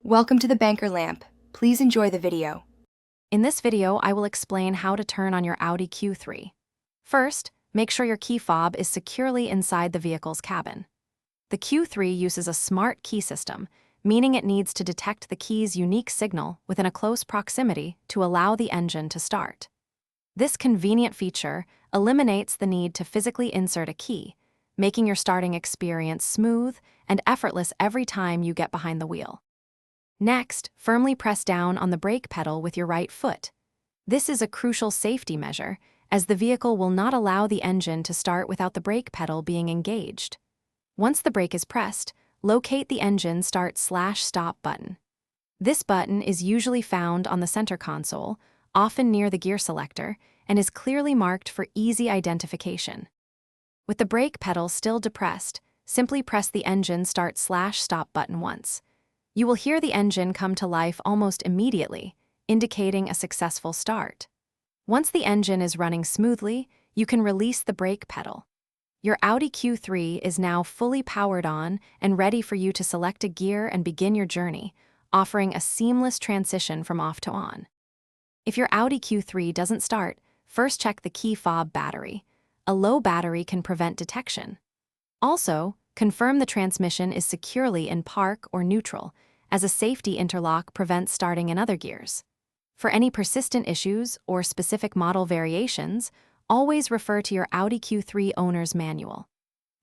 Welcome to the Banker Lamp. Please enjoy the video. In this video, I will explain how to turn on your Audi Q3. First, make sure your key fob is securely inside the vehicle's cabin. The Q3 uses a smart key system, meaning it needs to detect the key's unique signal within a close proximity to allow the engine to start. This convenient feature eliminates the need to physically insert a key, making your starting experience smooth and effortless every time you get behind the wheel. Next, firmly press down on the brake pedal with your right foot. This is a crucial safety measure, as the vehicle will not allow the engine to start without the brake pedal being engaged. Once the brake is pressed, locate the engine start/stop button. This button is usually found on the center console, often near the gear selector, and is clearly marked for easy identification. With the brake pedal still depressed, simply press the engine start/stop button once. You will hear the engine come to life almost immediately, indicating a successful start. Once the engine is running smoothly, you can release the brake pedal. Your Audi Q3 is now fully powered on and ready for you to select a gear and begin your journey, offering a seamless transition from off to on. If your Audi Q3 doesn't start, first check the key fob battery. A low battery can prevent detection. Also, confirm the transmission is securely in park or neutral, as a safety interlock prevents starting in other gears. For any persistent issues or specific model variations, always refer to your Audi Q3 owner's manual.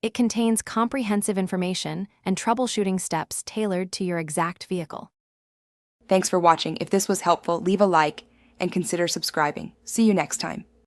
It contains comprehensive information and troubleshooting steps tailored to your exact vehicle. Thanks for watching. If this was helpful, leave a like and consider subscribing. See you next time.